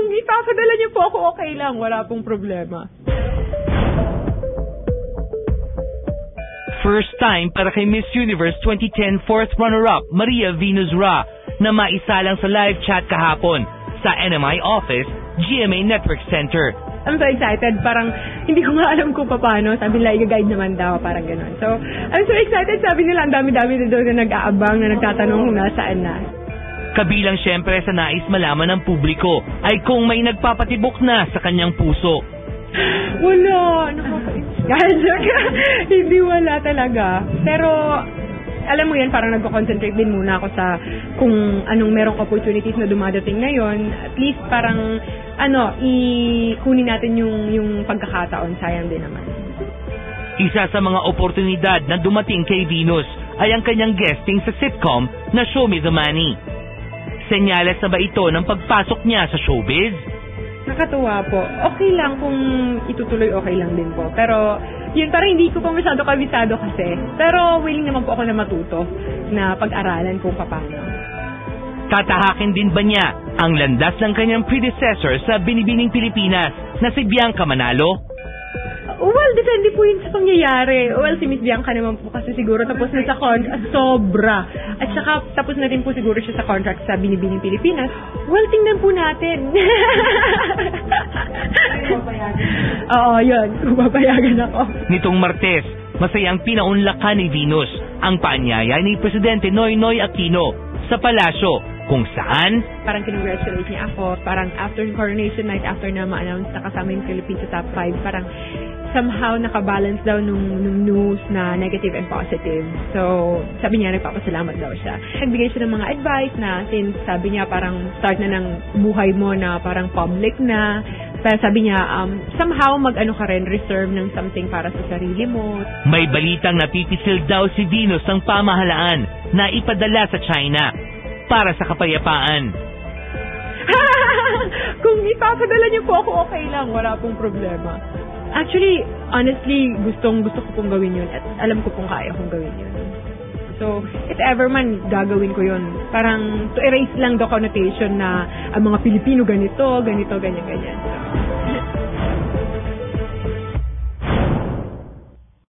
Kung ipapadala niyo po ako, okay lang. Wala pong problema. First time para kay Miss Universe 2010 fourth runner-up Maria Venus Ra na maisalang sa live chat kahapon sa NMI office, GMA Network Center. I'm so excited. Parang hindi ko nga alam kung paano. Sabi nila, i-guide naman daw. Parang gano'n. So, I'm so excited. Sabi nila, ang dami-dami na doon na nag-aabang, na nagtatanong kung nasaan na. Kabilang syempre sa nais malaman ng publiko ay kung may nagpapatibok na sa kanyang puso. Wala. Hindi wala talaga. Pero, alam mo yan, parang nagko-concentrate din muna ako sa kung anong merong opportunities na dumadating ngayon. At least parang, kunin natin yung pagkakataon. Sayang din naman. Isa sa mga oportunidad na dumating kay Venus ay ang kanyang guesting sa sitcom na Show Me the Money. Senyales na ba ito ng pagpasok niya sa showbiz? Nakatuwa po. Okay lang kung itutuloy, okay lang din po. Pero, yun, parang hindi ko pa masyado kabisado kasi. Pero, willing naman po ako na matuto na pag-aralan kung paano. Tatahakin din ba niya ang landas ng kanyang predecessor sa Binibining Pilipinas na si Bianca Manalo? Well, depende po yun sa pangyayari. Well, si Miss Bianca naman po kasi siguro tapos na sa contract. Sobra. At saka tapos na rin po siguro siya sa contract sa Binibining Pilipinas. Well, tingnan po natin. Oo, yun. Babayagan ako. Nitong Martes, masayang pinaunlakan ni Venus ang paanyaya ni Presidente Noynoy Aquino sa palasyo kung saan parang kinongratulate niya ako. Parang after coronation night, after na ma-announce na kasama yung Philippines sa top 5, parang somehow nakabalance daw nung news na negative and positive. So, sabi niya, nagpapasalamat daw siya. Nagbigay siya ng mga advice na since sabi niya parang start na ng buhay mo na parang public na. Pero sabi niya, somehow mag-ano ka rin, reserve ng something para sa sarili mo. May balitang napipisil daw si Venus ng pamahalaan na ipadala sa China para sa kapayapaan. Kung ipapadala niyo po ako, okay lang. Wala pong problema. Actually, honestly, gusto ko pong gawin yun at alam ko pong kaya kong gawin yun. So, if ever man, gagawin ko yun. Parang to erase lang the connotation na ang mga Pilipino ganito, ganyan.